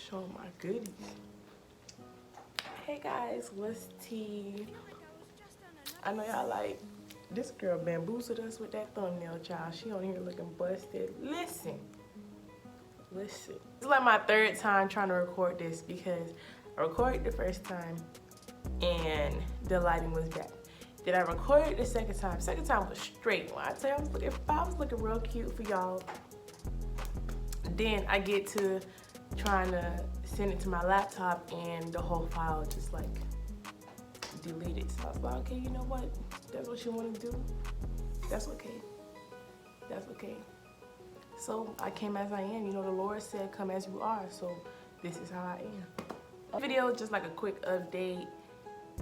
Show my goodies. Hey guys, what's tea? I know y'all like, this girl bamboozled us with that thumbnail, child. She on here looking busted. Listen. It's like my third time trying to record this because I recorded the first time and the lighting was bad. Then I recorded the second time. Second time was straight. When I tell you I was looking real cute for y'all. Then I get to trying to send it to my laptop and the whole file just like deleted. So I was like, okay, you know what? That's what you want to do. That's okay. That's okay. So I came as I am. You know, the Lord said, come as you are. So this is how I am. Video, just like a quick update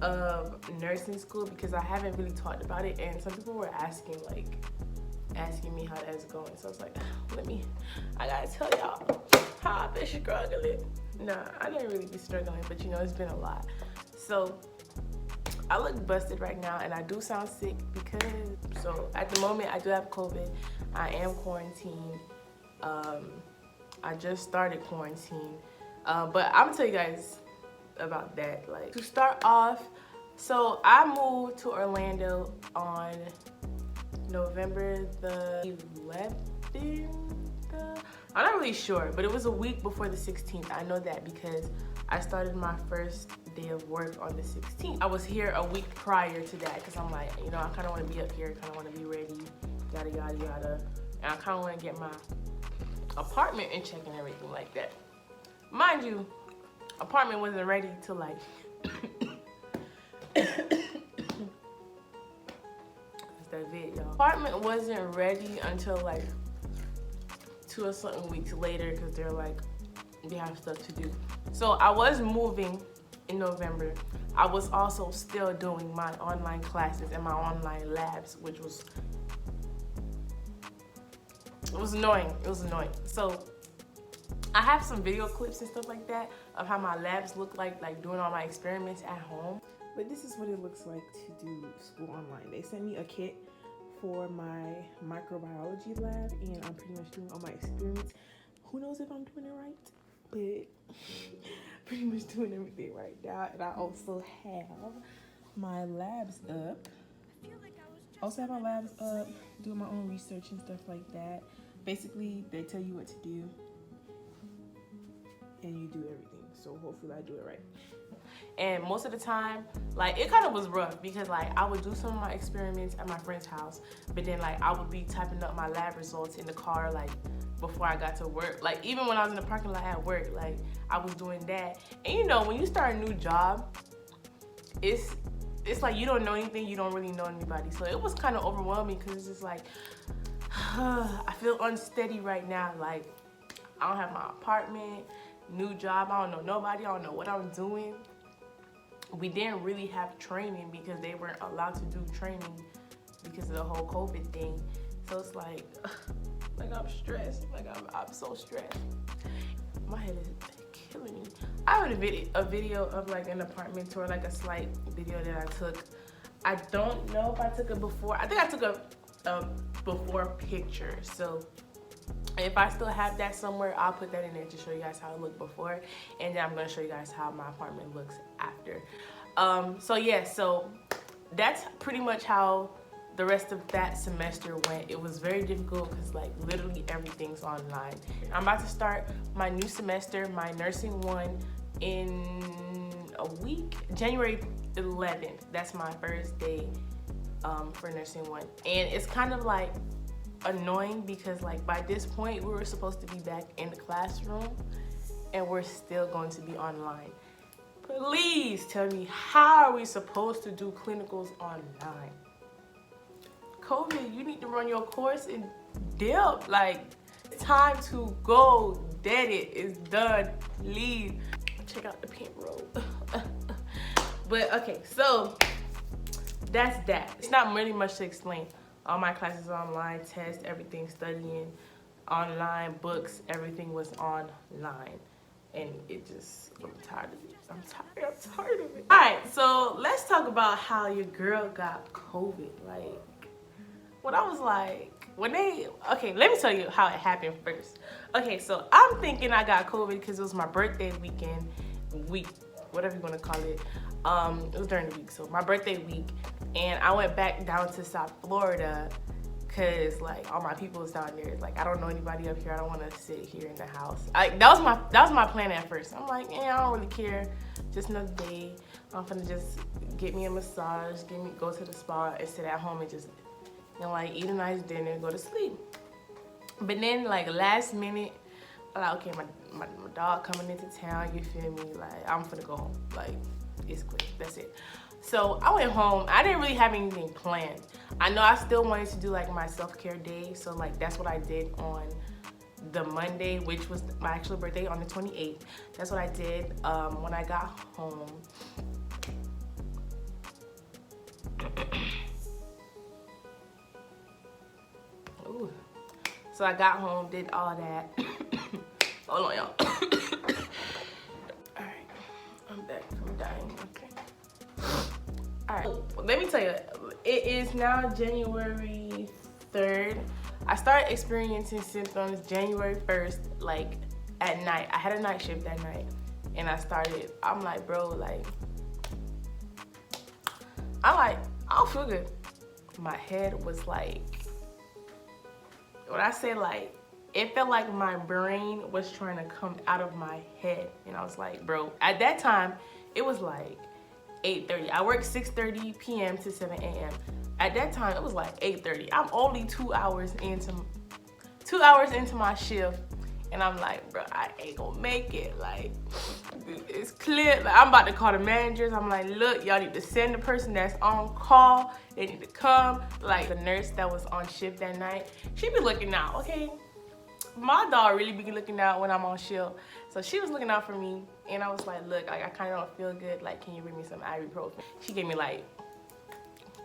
of nursing school because I haven't really talked about it. And some people were asking me how that's going. So I was like, I gotta tell y'all how I've been struggling. Nah, I didn't really be struggling, but you know, it's been a lot. So I look busted right now and I do sound sick because, so at the moment I do have COVID. I am quarantined. I just started quarantine. But I'm gonna tell you guys about that. Like, to start off, so I moved to Orlando on November the 11th. I'm not really sure, but it was a week before the 16th. I know that because I started my first day of work on the 16th. I was here a week prior to that because I'm like, you know, I kind of want to be up here, kind of want to be ready, yada, yada, yada. And I kind of want to get my apartment in check and everything like that. Mind you, apartment wasn't ready till like, that's that vid, y'all. Apartment wasn't ready until like 2 or something weeks later because they're like, they have stuff to do. So I was moving in November. I was also still doing my online classes and my online labs, which was, it was annoying. It was annoying. So I have some video clips and stuff like that of how my labs look like doing all my experiments at home. But this is what it looks like to do school online. They sent me a kit for my microbiology lab and I'm pretty much doing all my experiments. Who knows if I'm doing it right, but pretty much doing everything right now. And I also have my labs up. Doing my own research and stuff like that. Basically, they tell you what to do and you do everything. So hopefully I do it right. And most of the time, like, it kind of was rough because like I would do some of my experiments at my friend's house, but then like I would be typing up my lab results in the car like before I got to work. Like even when I was in the parking lot at work, like I was doing that. And you know, when you start a new job, it's like you don't know anything, you don't really know anybody. So it was kind of overwhelming because it's just like, I feel unsteady right now. Like I don't have my apartment, new job, I don't know nobody, I don't know what I'm doing. We didn't really have training because they weren't allowed to do training because of the whole COVID thing. So it's like I'm stressed, I'm so stressed. My head is killing me. I have a video of like an apartment tour, like a slight video that I took. I don't know if I took it before. I think I took a before picture. So if I still have that somewhere, I'll put that in there to show you guys how it looked before. And then I'm gonna show you guys how my apartment looks after. So yeah, so that's pretty much how the rest of that semester went. It was very difficult because like literally everything's online. I'm about to start my new semester, my nursing one, in a week, January 11th. That's my first day for nursing one. And it's kind of like annoying because like by this point we were supposed to be back in the classroom and we're still going to be online. Please tell me, how are we supposed to do clinicals online? COVID, you need to run your course in depth. Like, it's time to go. Dead it. It's done. Leave. Check out the pink robe. But okay, so that's that. It's not really much to explain. All my classes are online, tests, everything, studying online, books, everything was online. And it just, I'm tired of it. I'm tired of it. All right, so let's talk about how your girl got COVID. Like, what I was like, okay, let me tell you how it happened first. Okay, so I'm thinking I got COVID because it was my birthday week, whatever you want to call it. It was during the week, so my birthday week, and I went back down to South Florida because like all my people was down there. Like I don't know anybody up here. I don't want to sit here in the house. That was my plan at first. I'm like, I don't really care. Just another day. I'm finna just get me a massage, go to the spa, and sit at home and just like eat a nice dinner, go to sleep. But then like last minute, I'm like, okay, my dog coming into town. You feel me? Like I'm finna go home. Like it's quick. That's it. So I went home. I didn't really have anything planned. I know I still wanted to do like my self-care day. So like that's what I did on the Monday, which was my actual birthday on the 28th. That's what I did when I got home. Ooh. So I got home, did all that. Hold on, y'all. Alright, I'm back from dying. Okay. Alright, let me tell you, it is now January 3rd. I started experiencing symptoms January 1st, like at night. I had a night shift that night, and I'm like, bro, like, I don't feel good. My head was like, when I say like, it felt like my brain was trying to come out of my head. And I was like, bro, at that time, it was like 8:30. I worked 6:30 p.m. to 7 a.m. At that time, it was like 8:30. I'm only 2 hours into my shift. And I'm like, bro, I ain't gonna make it. Like, it's clear. Like, I'm about to call the managers. I'm like, look, y'all need to send the person that's on call. They need to come. Like, the nurse that was on shift that night, she be looking out, okay? My dog really be looking out when I'm on shift. So she was looking out for me. And I was like, look, I kind of don't feel good. Like, can you bring me some ibuprofen? She gave me like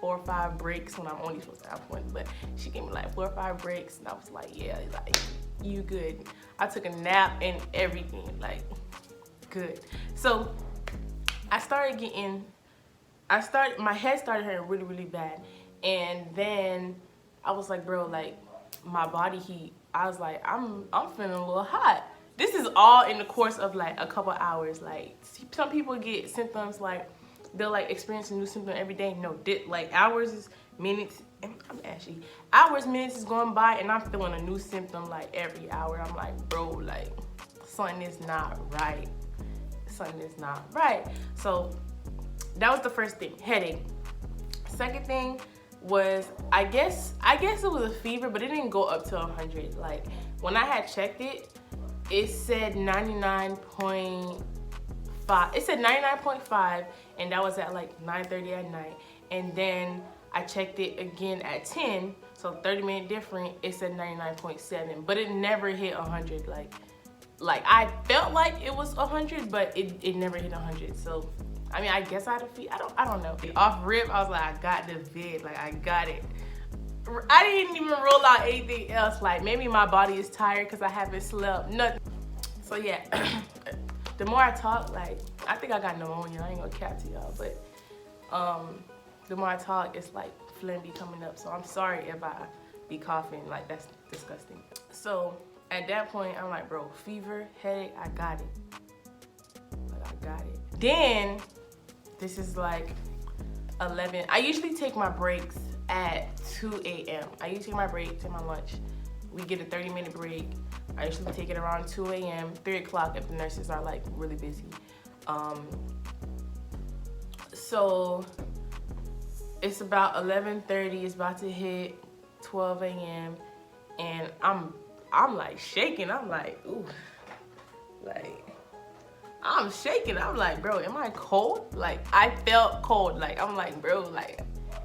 4 or 5 breaks when I'm only supposed to have one. But she gave me like 4 or 5 breaks. And I was like, yeah, like, you good. I took a nap and everything, like, good. So my head started hurting really, really bad. And then I was like, bro, like, my body heat, I was like, I'm feeling a little hot. This is all in the course of like a couple hours. Like, some people get symptoms like they'll like experience a new symptom every day. No, like hours, minutes, and I'm ashy. Hours, minutes is going by and I'm feeling a new symptom like every hour. I'm like, bro, like something is not right. Something is not right. So that was the first thing, headache. Second thing was, I guess it was a fever, but it didn't go up to 100. Like when I had checked it, it said 99.5. It said 99.5, and that was at like 9:30 at night. And then I checked it again at 10, so 30-minute different. It said 99.7, but it never hit 100. Like I felt like it was 100, but it never hit 100. So I mean, I guess I had a fever. I don't know. Off rip, I was like, I got the vid. Like I got it. I didn't even roll out anything else. Like maybe my body is tired because I haven't slept. Nothing. So yeah, the more I talk, like I think I got pneumonia. I ain't gonna cap to y'all, but the more I talk, it's like phlegm be coming up. So I'm sorry if I be coughing. Like that's disgusting. So at that point, I'm like, bro, fever, headache, I got it. Like I got it. Then this is like 11. I usually take my breaks at 2 a.m. I usually take my break, take my lunch. We get a 30-minute break. I usually take it around 2 a.m., 3 o'clock if the nurses are like really busy. So it's about 11:30. It's about to hit 12 a.m. and I'm like shaking. I'm like, ooh, like I'm shaking. I'm like, bro, am I cold? Like I felt cold. Like I'm like, bro, like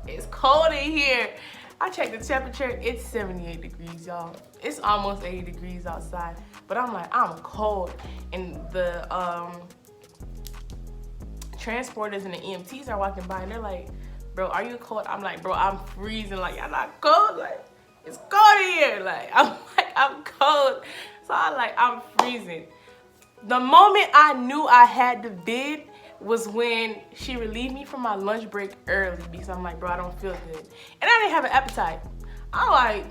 it's cold in here. I checked the temperature. It's 78 degrees, y'all. It's almost 80 degrees outside. But I'm like, I'm cold. And the transporters and the EMTs are walking by and they're like, bro, are you cold? I'm like, bro, I'm freezing. Like, y'all not cold? Like, it's cold in here. Like, I'm cold. So I'm freezing. The moment I knew I had the vid was when she relieved me from my lunch break early because I'm like, bro, I don't feel good. And I didn't have an appetite. I'm like,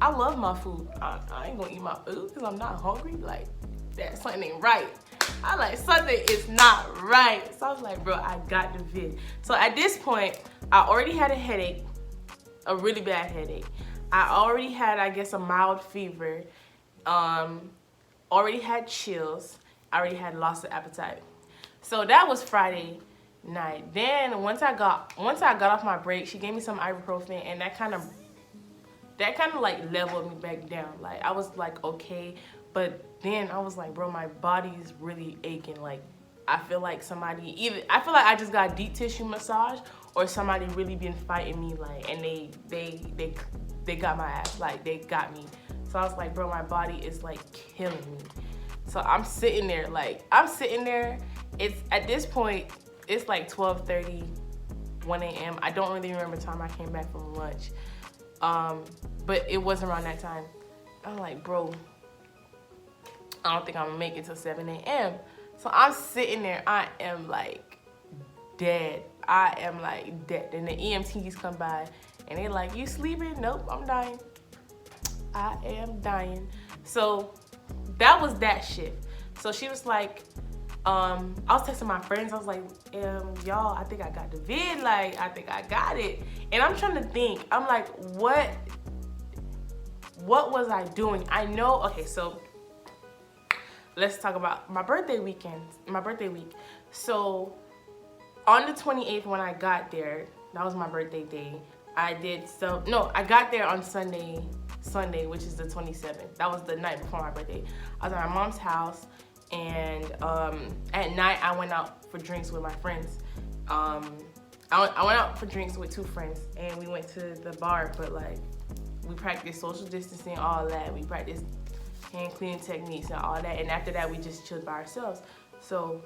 I love my food. I ain't gonna eat my food because I'm not hungry. Like, that something ain't right. I like, something is not right. So I was like, bro, I got the vid. So at this point, I already had a headache, a really bad headache. I already had, I guess, a mild fever. Already had chills. I already had lost of appetite. So that was Friday night. Then once I got off my break, she gave me some ibuprofen, and that kind of like leveled me back down. Like, I was like, okay, but then I was like, bro, my body is really aching. Like, I feel like I just got a deep tissue massage, or somebody really been fighting me, like, and they got my ass, like, they got me. So I was like, bro, my body is like killing me. So I'm sitting there, it's at this point, it's like 12:30, 1 a.m. I don't really remember the time I came back from lunch. But it wasn't around that time. I'm like, bro, I don't think I'm gonna make it till 7 a.m. So I'm sitting there, I am like dead. I am like dead. And the EMTs come by and they're like, you sleeping? Nope, I'm dying. I am dying. So that was that shift. So she was like, I was texting my friends. I was like, y'all, I think I got the vid. Like, I think I got it. And I'm trying to think. I'm like, what was I doing? I know. Okay, so let's talk about my birthday week. So on the 28th, when I got there, that was my birthday day. I got there on Sunday, which is the 27th. That was the night before my birthday. I was at my mom's house, and at night I went out for drinks with my friends. I went out for drinks with 2 friends, and we went to the bar, but like, we practiced social distancing, all that. We practiced hand cleaning techniques and all that, and after that we just chilled by ourselves. So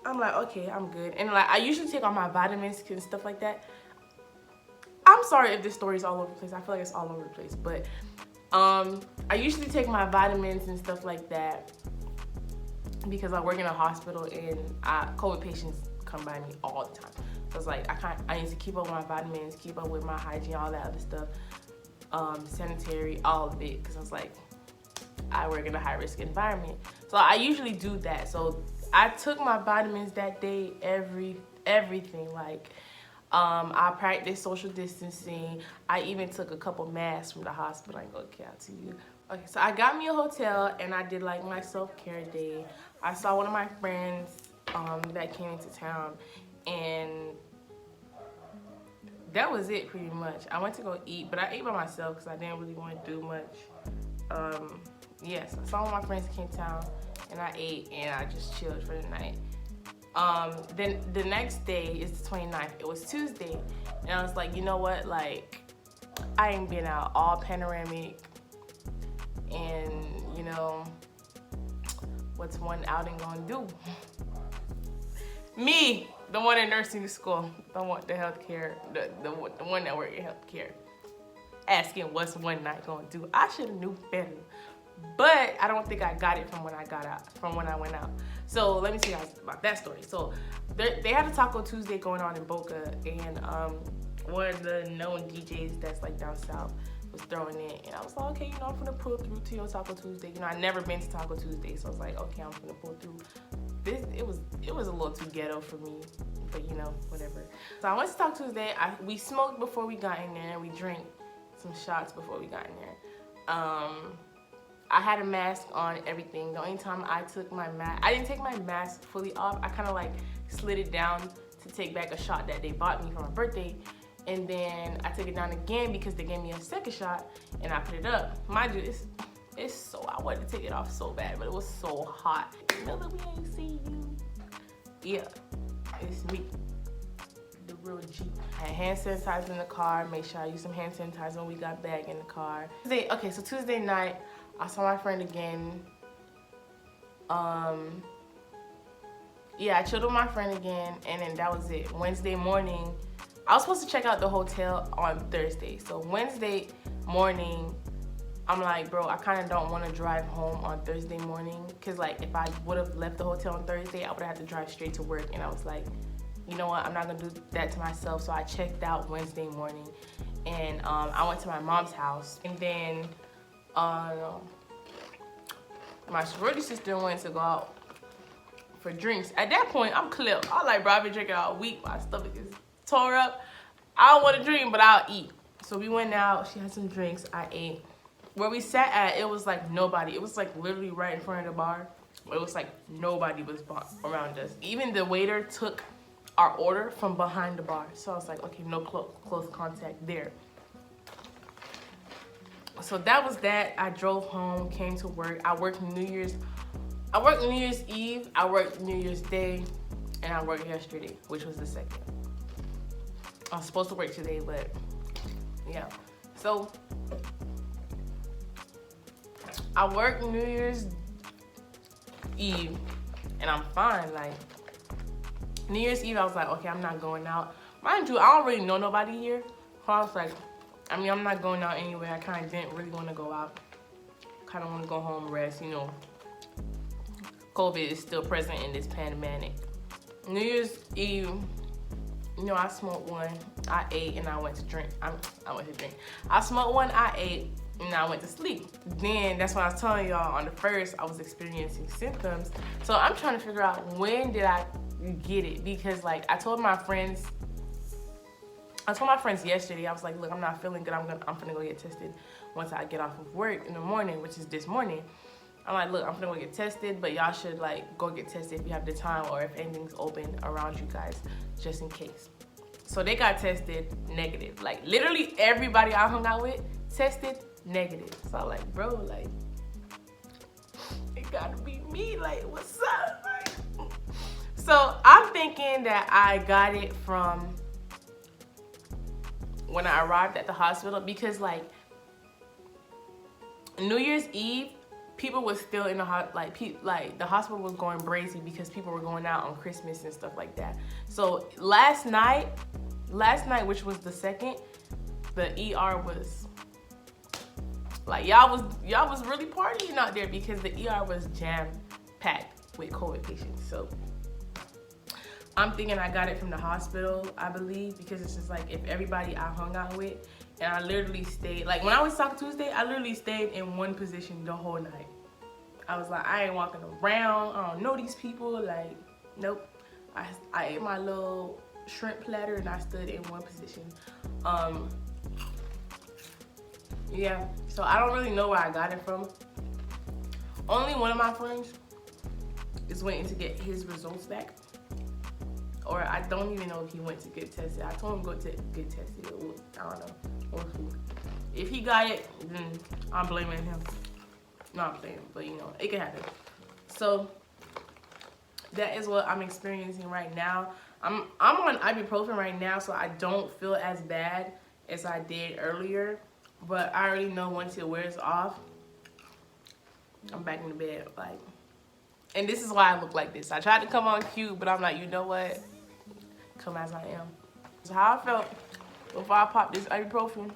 I'm like, okay, I'm good. And like, I usually take all my vitamins and stuff like that. I'm sorry if this story is all over the place. I feel like it's all over the place, but I usually take my vitamins and stuff like that because I work in a hospital, and COVID patients come by me all the time. So it's like, I need to keep up with my vitamins, keep up with my hygiene, all that other stuff, sanitary, all of it, because I was like, I work in a high-risk environment. So I usually do that. So I took my vitamins that day, everything, like, I practiced social distancing. I even took a couple masks from the hospital. I ain't gonna count to you. Okay, so I got me a hotel, and I did like my self-care day. I saw one of my friends that came into town, and that was it pretty much. I went to go eat, but I ate by myself because I didn't really want to do much. Yes, I saw one of my friends that came to town, and I ate, and I just chilled for the night. Then the next day is the 29th. It was Tuesday, and I was like, you know what? Like, I ain't been out all panoramic, and you know, what's one outing gonna do? Me, the one in nursing school, the one that work in healthcare, asking what's one night gonna do. I should have knew better. But I don't think I got it from when I went out. So let me tell you guys about that story. So they had a Taco Tuesday going on in Boca, and one of the known DJs that's like down south was throwing it, and I was like, okay, you know, I'm gonna pull through to your Taco Tuesday. You know, I never been to Taco Tuesday, so I was like, okay, I'm gonna pull through. It was a little too ghetto for me, but you know, whatever. So I went to Taco Tuesday. We smoked before we got in there, and we drank some shots before we got in there. I had a mask on, everything. The only time I took my mask, I didn't take my mask fully off. I kind of like slid it down to take back a shot that they bought me for my birthday. And then I took it down again because they gave me a second shot, and I put it up. Mind you, I wanted to take it off so bad, but it was so hot. You know that we ain't see you. Yeah, it's me, the real G. I had hand sanitizer in the car. Make sure I used some hand sanitizer when we got back in the car. Okay, so Tuesday night, I saw my friend again. Yeah, I chilled with my friend again, and then that was it. Wednesday morning, I was supposed to check out the hotel on Thursday. So Wednesday morning, I'm like, bro, I kind of don't want to drive home on Thursday morning, because like, if I would have left the hotel on Thursday, I would have had to drive straight to work. And I was like, you know what, I'm not gonna do that to myself. So I checked out Wednesday morning, and I went to my mom's house, and then my sorority sister wanted to go out for drinks. At that point, I'm clipped. I like, bro, I've been drinking all week. My stomach is tore up. I don't want to drink, but I'll eat. So we went out. She had some drinks. I ate. Where we sat at, it was like nobody. It was like literally right in front of the bar. It was like nobody was around us. Even the waiter took our order from behind the bar. So I was like, okay, no close contact there. So that was that. I drove home, came to work. I worked New Year's Eve, I worked New Year's Day, and I worked yesterday, which was the 2nd. I was supposed to work today, but yeah. So I worked New Year's Eve, and I'm fine. Like, New Year's Eve, I was like, okay, I'm not going out. Mind you, I don't really know nobody here. So I was like, I mean, I'm not going out anywhere. I kind of didn't really want to go out. Kind of want to go home, rest, you know. COVID is still present in this pandemic. New Year's Eve, you know, I smoked one, I ate, and I went to drink. I went to drink. I smoked one, I ate, and I went to sleep. Then that's when I was telling y'all on the 1st, I was experiencing symptoms. So I'm trying to figure out, when did I get it? Because like I told my friends yesterday, I was like, look, I'm not feeling good. I'm gonna go get tested once I get off of work in the morning, which is this morning. I'm like, look, I'm gonna go get tested, but y'all should like go get tested if you have the time or if anything's open around you guys, just in case. So they got tested negative. Like literally everybody I hung out with tested negative. So I'm like, bro, like, it gotta be me. Like, what's up? Like, so I'm thinking that I got it from when I arrived at the hospital, because like New Year's Eve, people was still in the the hospital was going crazy because people were going out on Christmas and stuff like that. So last night, which was the 2nd, the ER was like, y'all was really partying out there because the ER was jam packed with COVID patients. So I'm thinking I got it from the hospital, I believe, because it's just like, if everybody I hung out with, and I literally stayed, like when I was Taco Tuesday, I literally stayed in one position the whole night. I was like, I ain't walking around, I don't know these people, like, nope. I ate my little shrimp platter and I stood in one position. Yeah, so I don't really know where I got it from. Only one of my friends is waiting to get his results back. Or I don't even know if he went to get tested. I told him go to get tested. I don't know. We'll see. If he got it, then I'm blaming him. Not blaming, but you know, it can happen. So that is what I'm experiencing right now. I'm on ibuprofen right now, so I don't feel as bad as I did earlier. But I already know once it wears off, I'm back in the bed. Like, and this is why I look like this. I tried to come on cute, but I'm like, you know what? Come as I am. So how I felt before I popped this ibuprofen,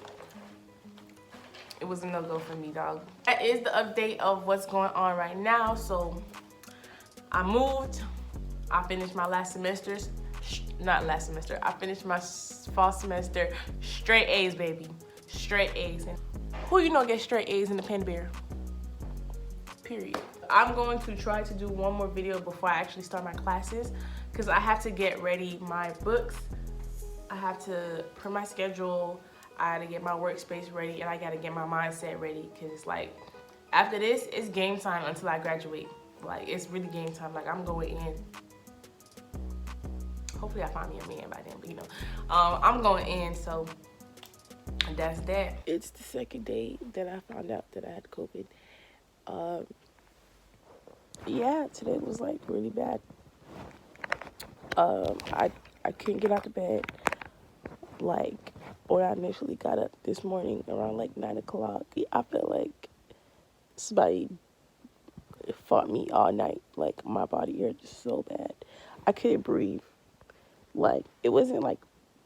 it was a no-go for me, dog. That is the update of what's going on right now. So I moved. I finished my last semesters. Not last semester. I finished my fall semester. Straight A's, baby. Straight A's. And who you know gets straight A's in the Penn Bear? Period. I'm going to try to do one more video before I actually start my classes, because I have to get ready my books. I have to print my schedule. I gotta get my workspace ready, and I gotta get my mindset ready, because like after this, it's game time until I graduate. Like, it's really game time. Like, I'm going in. Hopefully I find me a man by then, but you know, I'm going in, so that's that. It's the 2nd day that I found out that I had COVID. Yeah, today was like really bad. I couldn't get out of bed. Like, when I initially got up this morning around like 9 o'clock, I felt like somebody fought me all night. Like, my body hurt so bad. I couldn't breathe. Like, it wasn't like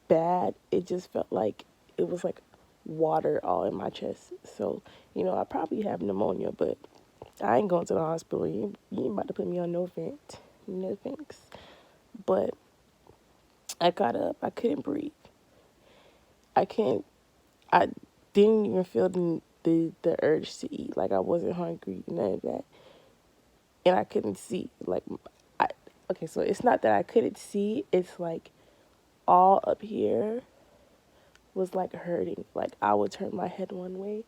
bad. It just felt like it was like water all in my chest. So, you know, I probably have pneumonia, but I ain't going to the hospital. You ain't about to put me on no vent. No thanks. But I got up. I couldn't breathe. I couldn't I didn't even feel the urge to eat. Like, I wasn't hungry, none of that. And I couldn't see. Like, okay, so it's not that I couldn't see. It's like all up here was like hurting. Like, I would turn my head one way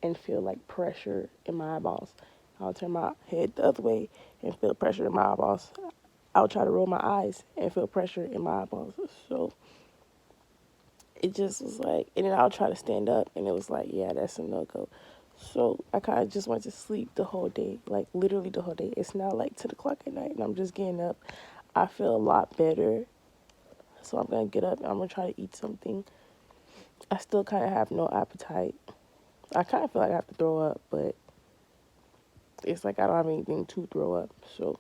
and feel like pressure in my eyeballs. I would turn my head the other way and feel pressure in my eyeballs. I would try to roll my eyes and feel pressure in my eyeballs. So it just was like, and then I would try to stand up, and it was like, yeah, that's a no-go. So I kind of just went to sleep the whole day, like literally the whole day. It's now like 10 o'clock at night, and I'm just getting up. I feel a lot better. So I'm going to get up, and I'm going to try to eat something. I still kind of have no appetite. I kind of feel like I have to throw up, but it's like I don't have anything to throw up. So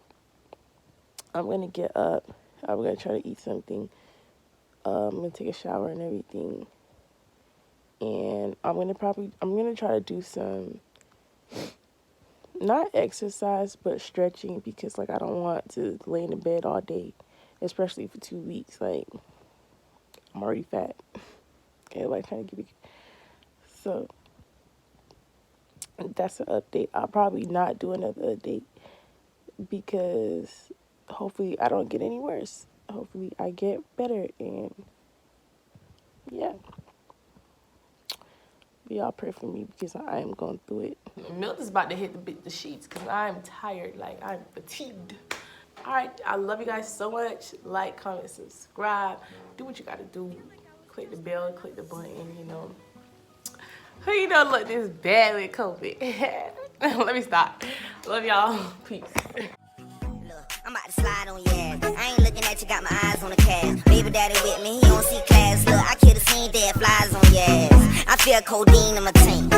I'm going to get up. I'm going to try to eat something. I'm going to take a shower and everything. And I'm going to try to do some, not exercise, but stretching, because like I don't want to lay in the bed all day, especially for 2 weeks. Like, I'm already fat. Everybody trying to give me. So that's an update. I'll probably not do another update because hopefully I don't get any worse. Hopefully I get better, and yeah. Y'all pray for me because I am going through it. Milk is about to hit the sheets because I'm tired. Like, I'm fatigued. All right, I love you guys so much. Like, comment, subscribe. Do what you got to do. Click the bell, click the button, you know. Who you know look this bad with COVID? Let me stop. Love y'all. Peace. I'm about to slide on your ass. I ain't looking at you, got my eyes on the cash. Baby daddy with me, he don't see class. Look, I kill the scene, dead flies on your ass. I feel codeine in my tank.